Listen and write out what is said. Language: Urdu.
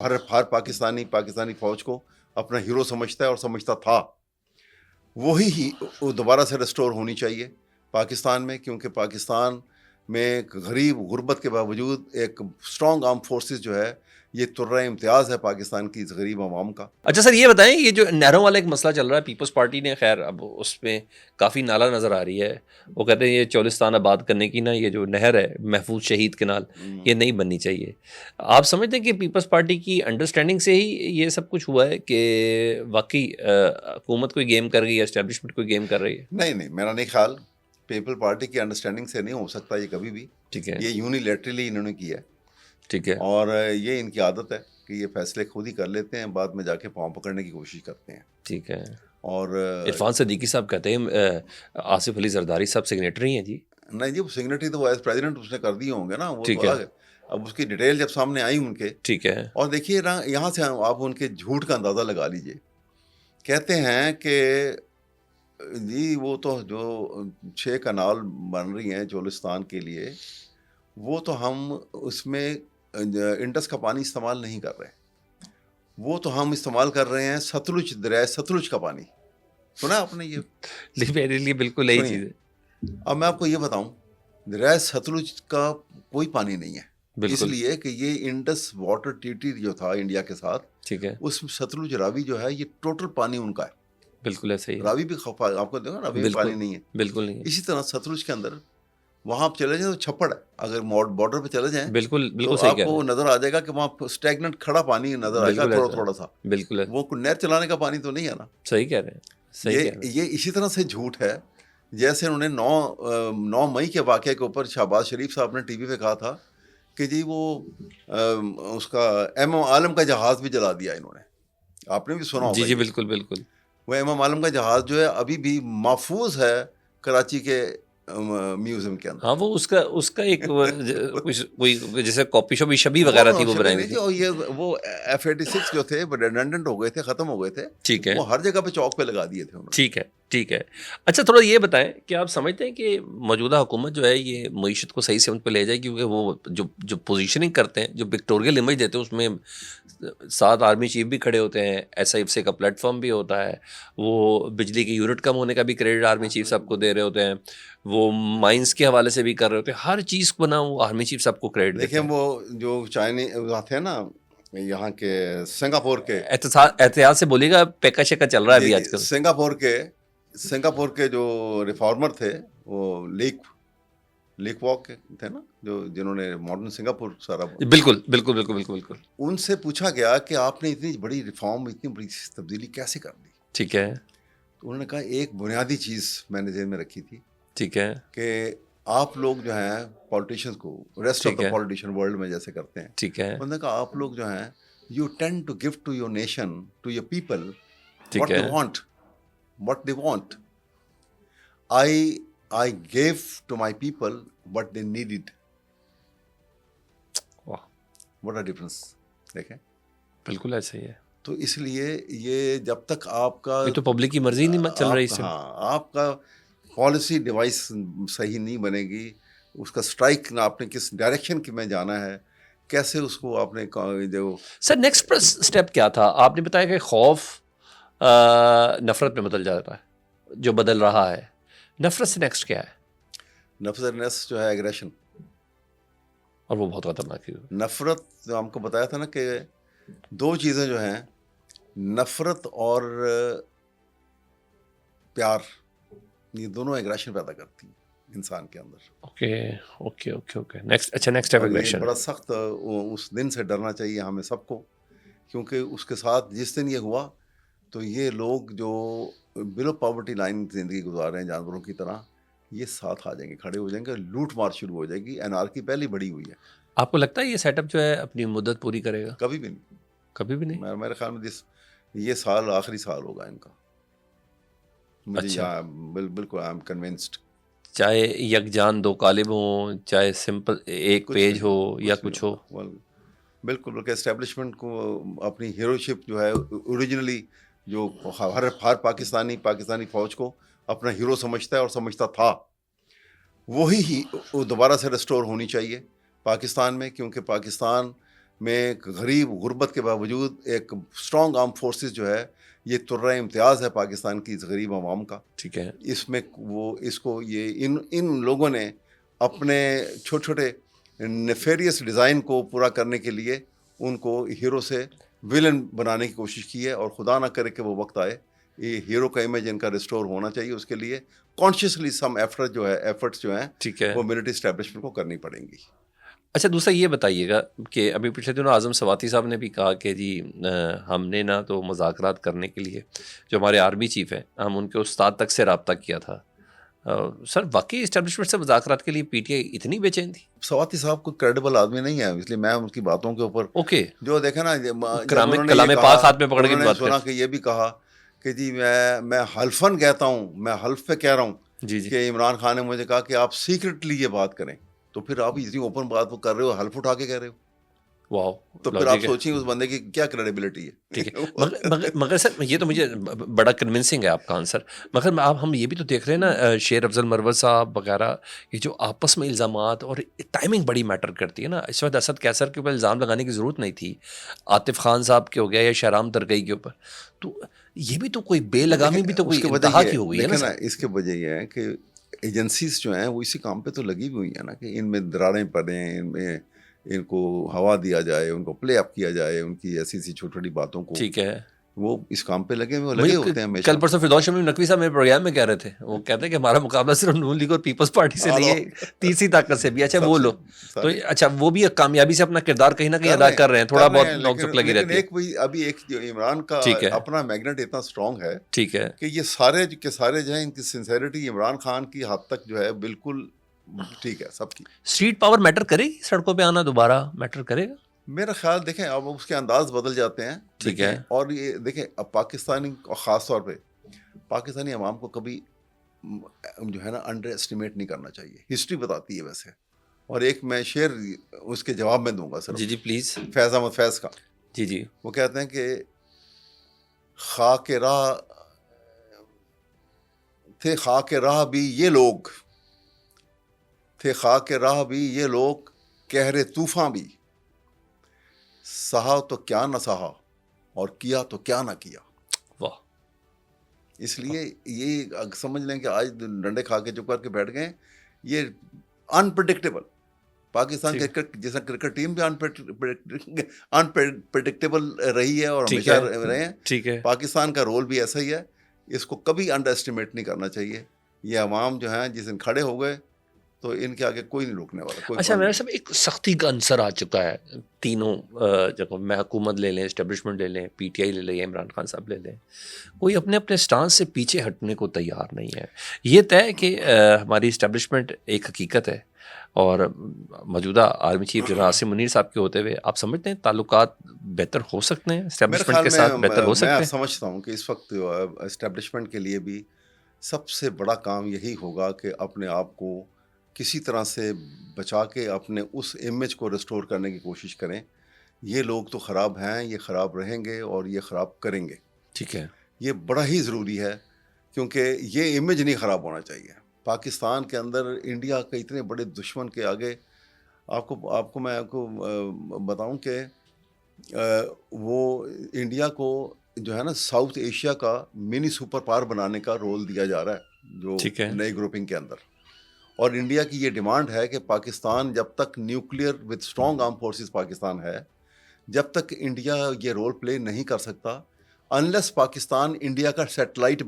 ہر پاکستانی فوج کو اپنا ہیرو سمجھتا ہے اور سمجھتا تھا. وہی وہ دوبارہ سے ریسٹور ہونی چاہیے پاکستان میں، کیونکہ پاکستان میں غریب غربت کے باوجود ایک اسٹرانگ آرم فورسز جو ہے، یہ ترہ امتیاز ہے پاکستان کی غریب عوام کا. اچھا سر، یہ بتائیں، یہ جو نہروں والا ایک مسئلہ چل رہا ہے، پیپلز پارٹی نے خیر اب اس میں کافی نالا نظر آ رہی ہے. وہ کہتے ہیں یہ چولستان آباد کرنے کی نا یہ جو نہر ہے محفوظ شہید کنال، یہ نہیں بننی چاہیے. آپ سمجھتے ہیں کہ پیپلز پارٹی کی انڈرسٹینڈنگ سے ہی یہ سب کچھ ہوا ہے کہ واقعی حکومت کوئی گیم کر رہی ہے، اسٹیبلشمنٹ کوئی گیم کر رہی ہے؟ نہیں، میرا نہیں خیال. پیپل پارٹی کی انڈرسٹینڈنگ سے نہیں ہو سکتا یہ کبھی بھی. ٹھیک ہے، یہ یونیلیٹرلی انہوں نے کیا ہے، ٹھیک ہے، اور یہ ان کی عادت ہے کہ یہ فیصلے خود ہی کر لیتے ہیں، بعد میں جا کے پاؤں پکڑنے کی کوشش کرتے ہیں. ٹھیک ہے. اور عرفان صدیقی صاحب کہتے ہیں آصف علی زرداری صاحب سگنیٹری ہیں جی. نہیں جی، سگنیٹری تو ایز پریزیڈنٹ اس نے کر دیے ہوں گے نا، وہ ٹھیک تو ہے، الگ ہے. اب اس کی ڈیٹیل جب سامنے آئی ان کے، ٹھیک ہے، اور دیکھیے نا، یہاں سے آپ ان کے جھوٹ کا اندازہ لگا لیجئے. کہتے ہیں کہ جی وہ تو جو 6 کنال بن رہی ہیں چولستان کے لیے، وہ تو ہم اس میں انڈس کا پانی استعمال نہیں کر رہے، وہ تو ہم استعمال کر رہے ہیں ستلج، دریائے ستلج کا پانی. سنا آپ نے یہ؟ میرے لیے بالکل نئی سنیے، چیز ہے. اب میں آپ کو یہ بتاؤں، دریائے ستلج کا کوئی پانی نہیں ہے، اس بالکل لیے کہ یہ انڈس واٹر ٹریٹی جو تھا انڈیا کے ساتھ، ٹھیک ہے، اس میں ستلج راوی جو ہے یہ ٹوٹل پانی ان کا ہے. بالکل ایسے ہی ہے، راوی بھی آپ کو دیکھا، راوی میں بالکل پانی نہیں ہے. بالکل نہیں ہے، اسی طرح ستلج کے اندر وہاں آپ چلے جائیں تو چھپڑ ہے، اگر بارڈر پہ چلے جائیں بالکل بالکل تو صحیح آپ کہہ کو رہے وہ ہیں، نظر آ جائے گا کہ وہاں اسٹیگنٹ کھڑا پانی نظر آئے گا، بالکل تھوڑا ایسا تھوڑا سا. ہے، بالکل وہ کوئی نہر چلانے کا پانی تو نہیں ہے نا. صحیح کہہ رہے ہیں، صحیح کہہ رہے ہیں. یہ اسی طرح سے جھوٹ ہے جیسے انہوں نے 9 مئی کے واقعے کے اوپر شہباز شریف صاحب نے ٹی وی پہ کہا تھا کہ جی وہ اس کا امام عالم کا جہاز بھی جلا دیا انہوں نے. آپ نے بھی سنا جی ہوگا جی، یہ. بالکل بالکل. وہ امام عالم کا جہاز جو ہے ابھی بھی محفوظ ہے کراچی کے میوزیم کے اندر. ہاں، وہ اس کا ایک کچھ کوئی جیسے کاپی شاپی شبی وہ وغیرہ تھی، وہ شبھی بنائی ہوئی نہیں تھی، تھی. اور یہ وہ F-86 جو تھے ریڈنڈنٹ ہو گئے تھے، ختم ہو گئے تھے، ٹھیک ہے، وہ ہر جگہ پہ چوک پہ لگا دیے تھے انہوں نے. ٹھیک ہے، ٹھیک ہے. اچھا تھوڑا یہ بتائیں کہ آپ سمجھتے ہیں کہ موجودہ حکومت جو ہے یہ معیشت کو صحیح سمت پہ لے جائے، کیونکہ وہ جو پوزیشننگ کرتے ہیں، جو پکٹوریل امیج دیتے ہیں، اس میں 7 آرمی چیف بھی کھڑے ہوتے ہیں، SIFC کا پلیٹ فارم بھی ہوتا ہے، وہ بجلی کی یونٹ کم ہونے کا بھی کریڈٹ آرمی چیف صاحب کو دے رہے ہوتے ہیں، وہ مائنس کے حوالے سے بھی کر رہے ہوتے ہیں، ہر چیز کو نا وہ آرمی چیف صاحب کو کریڈٹ دیتے دیکھیں ہیں. وہ جو چائنیز تھے نا یہاں کے سنگاپور کے، احتیاط سے بولیے گا، پیکا شیکا چل رہا ہے ابھی جی آج کل. سنگاپور کے جو ریفارمر تھے، وہ لیک واک تھے نا، جنہوں نے ماڈرن سنگاپور سارا، بالکل بالکل بالکل بالکل بالکل. ان سے پوچھا گیا کہ آپ نے اتنی بڑی ریفارم، اتنی بڑی تبدیلی کیسے کر دی؟ ٹھیک ہے، تو انہوں نے کہا ایک بنیادی چیز میں نے ذہن میں رکھی تھی ٹھیک ہے، کہ آپ لوگ جو ہیں پولیٹیشینس کو، ریسٹ آف ٹھیک دا ہے، پولیٹیشین ورلڈ میں جیسے کرتے ہیں، ٹھیک ہے، انہوں نے کہا آپ لوگ جو ہیں you tend to give to your nation, to your people ٹھیک what ہے. they want. I gave to my people what they needed. واہ، What a difference. دیکھیں، بالکل ایسا ہی ہے. تو اس لیے یہ جب تک آپ کا، یہ تو پبلک کی مرضی نہیں چل رہی اس سے. آپ کا پالیسی ڈیوائس صحیح نہیں بنے گی، اس کا اسٹرائک آپ نے کس ڈائریکشن میں جانا ہے، کیسے اس کو آپ نے جو. سر نیکسٹ اسٹیپ کیا تھا؟ آپ نے بتایا کہ خوف نفرت میں بدل جاتا ہے، جو بدل رہا ہے، نفرت سے نیکسٹ کیا ہے؟ نفرت جو ہے ایگریشن، اور وہ بہت خطرناک ہے. نفرت جو ہم کو بتایا تھا نا کہ 2 چیزیں جو ہیں، نفرت اور پیار، یہ دونوں ایگریشن پیدا کرتی ہیں انسان کے اندر. Okay okay okay okay, next. اچھا، نیکسٹ اسٹیپ اور یہ ایگریشن. بڑا سخت اس دن سے ڈرنا چاہیے ہمیں سب کو، کیونکہ اس کے ساتھ جس دن یہ ہوا تو یہ لوگ جو بلو پاورٹی لائن زندگی گزار رہے ہیں جانوروں کی طرح، یہ ساتھ آ جائیں گے، کھڑے ہو جائیں گے، لوٹ مار شروع ہو جائے گی. انارکی پہلے بڑی ہوئی ہے. آپ کو لگتا ہے یہ سیٹ اپ جو ہے اپنی مدت پوری کرے گا؟ کبھی بھی نہیں، کبھی بھی نہیں. میرے خیال میں یہ سال آخری سال ہوگا ان کا. مجھے بالکل آئی ایم کنونسڈ. چاہے یکجان 2 کالب ہوں، چاہے سمپل ایک پیج ہو یا کچھ ہو. بالکل، بلکہ اسٹیبلشمنٹ کو اپنی ہیروشپ جو ہے اوریجنلی، جو ہر پاکستانی فوج کو اپنا ہیرو سمجھتا ہے اور سمجھتا تھا، وہی وہ دوبارہ سے ریسٹور ہونی چاہیے پاکستان میں، کیونکہ پاکستان میں غریب غربت کے باوجود ایک اسٹرانگ آرم فورسز جو ہے یہ ترہ امتیاز ہے پاکستان کی اس غریب عوام کا. ٹھیک ہے. اس میں وہ اس کو یہ ان لوگوں نے اپنے چھوٹے چھوٹے نیفیریس ڈیزائن کو پورا کرنے کے لیے ان کو ہیرو سے ویلن بنانے کی کوشش کی ہے, اور خدا نہ کرے کہ وہ وقت آئے یہ ہیرو کا امیج ان کا ریسٹور ہونا چاہیے. اس کے لیے کانشیسلی سم ایفرٹس جو ہیں ٹھیک ہے. وہ ملٹری اسٹیبلشمنٹ کو کرنی پڑیں گی. اچھا دوسرا یہ بتائیے گا کہ ابھی پچھلے دنوں اعظم سواتی صاحب نے بھی کہا کہ جی ہم نے نہ تو مذاکرات کرنے کے لیے جو ہمارے آرمی چیف ہیں ہم ان کے استاد تک سے رابطہ کیا تھا. سر واقعی اسٹیبلشمنٹ سے مذاکرات کے لیے پی ٹی آئی اتنی بے چین تھی؟ سواتی صاحب کوئی کریڈیبل آدمی نہیں ہے, اس لیے میں ان کی باتوں کے اوپر اوکے جو دیکھا نا کلام پاک ہاتھ میں پکڑ کے بات سنا کہ یہ بھی کہا کہ جی میں حلفاً کہتا ہوں, میں حلف پہ کہہ رہا ہوں جی جی کہ عمران خان نے مجھے کہا کہ آپ سیکرٹلی یہ بات کریں, تو پھر آپ اتنی اوپن بات کر رہے ہو, حلف اٹھا کے کہہ رہے ہو, واو, تو پھر آپ سوچیں اس بندے کی کیا کریڈیبلٹی ہے. ٹھیک ہے. مگر سر یہ تو مجھے بڑا کنونسنگ ہے آپ کا آنسر, مگر آپ ہم یہ بھی تو دیکھ رہے ہیں نا شیر افضل مروت صاحب وغیرہ, یہ جو آپس میں الزامات اور ٹائمنگ بڑی میٹر کرتی ہے نا. اس وقت اسد کیسر کے اوپر الزام لگانے کی ضرورت نہیں تھی, عاطف خان صاحب کے ہو گیا یا شہرام درگئی کے اوپر, تو یہ بھی تو کوئی بے لگامی بھی تو کوئی انتہا کی ہو گئی ہے نا. اس کے وجہ یہ ہے کہ ایجنسیز جو ہیں وہ اسی کام پہ تو لگی ہوئی ہیں نا کہ ان میں دراریں پڑیں, ان کو ہوا دیا جائے, ان کو پلے اپ کیا جائے, ان کی ایسی چھوٹی چھوٹی باتوں کو. ٹھیک ہے, وہ اس کام پہ لگے ہوتے ہیں ہمیشہ. کل پرسوں فردوس شمیم نقوی صاحب میرے پروگرام میں کہہ رہے تھے, وہ کہتے ہیں کہ ہمارا مقابلہ صرف نون لیگ اور پیپلز پارٹی سے نہیں ہے, تیسری طاقت سے بھی. اچھا وہ لو تو اچھا وہ بھی کامیابی سے اپنا کردار کہیں نہ کہیں ادا کر رہے ہیں, تھوڑا بہت نوک جھوک لگی رہتی ہے. ابھی ایک جو عمران کا اپنا میگنیٹ اتنا اسٹرانگ ہے, ٹھیک ہے, کہ یہ سارے کے سارے جو ہیں ان کی سنسیریٹی عمران خان کی حد تک جو ہے بالکل ٹھیک ہے سب کی. اسٹریٹ پاور میٹر کرے گی, سڑکوں پہ آنا دوبارہ میٹر کرے گا؟ میرا خیال دیکھیں اب اس کے انداز بدل جاتے ہیں. ٹھیک ہے, اور یہ دیکھیں اب پاکستانی خاص طور پہ پاکستانی عوام کو کبھی جو ہے نا انڈر اسٹیمیٹ نہیں کرنا چاہیے. ہسٹری بتاتی ہے ویسے, اور ایک میں شعر اس کے جواب میں دوں گا سر. جی جی پلیز. فیض احمد فیض کا. جی جی. وہ کہتے ہیں کہ خاک راہ تھے, خاک راہ بھی یہ لوگ تھے, خاک راہ بھی یہ لوگ, کہر طوفاں بھی, سہا تو کیا نہ سہا اور کیا تو کیا نہ کیا. واہ. اس لیے یہ سمجھ لیں کہ آج ڈنڈے کھا کے چپ کر کے بیٹھ گئے. یہ انپریڈکٹیبل پاکستان جیسا کرکٹ ٹیم بھی انپریڈکٹیبل رہی ہے اور ہمیشہ رہے ہیں. ٹھیک ہے, پاکستان کا رول بھی ایسا ہی ہے, اس کو کبھی انڈر اسٹیمیٹ نہیں کرنا چاہیے. یہ عوام جو ہیں جس دن کھڑے ہو گئے تو ان کے آگے کوئی نہیں روکنے والا. اچھا میرا سب ایک سختی کا عنصر آ چکا ہے تینوں جگہ میں, حکومت لے لیں, اسٹیبلشمنٹ لے لیں, پی ٹی آئی لے لیں, عمران خان صاحب لے لیں, کوئی اپنے اپنے سٹانس سے پیچھے ہٹنے کو تیار نہیں ہے. یہ طے ہے کہ ہماری اسٹیبلشمنٹ ایک حقیقت ہے, اور موجودہ army chief general Asim Munir صاحب کے ہوتے ہوئے آپ سمجھتے ہیں تعلقات بہتر ہو سکتے ہیں اسٹیبلشمنٹ کے ساتھ, بہتر ہو سکتے ہیں؟ میں سمجھتا ہوں کہ اس وقت اسٹیبلشمنٹ کے لیے بھی سب سے بڑا کام یہی ہوگا کہ اپنے آپ کو کسی طرح سے بچا کے اپنے اس امیج کو ریسٹور کرنے کی کوشش کریں. یہ لوگ تو خراب ہیں, یہ خراب رہیں گے اور یہ خراب کریں گے. ٹھیک ہے, یہ بڑا ہی ضروری ہے, کیونکہ یہ امیج نہیں خراب ہونا چاہیے. پاکستان کے اندر انڈیا کے اتنے بڑے دشمن کے آگے میں آپ کو بتاؤں کہ وہ انڈیا کو جو ہے نا ساؤتھ ایشیا کا منی سپر پاور بنانے کا رول دیا جا رہا ہے جو نئی گروپنگ کے اندر. اور انڈیا کی یہ ڈیمانڈ ہے کہ پاکستان جب تک nuclear with strong arm forces Pakistan ہے, جب تک انڈیا یہ رول پلے نہیں کر سکتا, انلیس پاکستان انڈیا کا سیٹلائٹ بن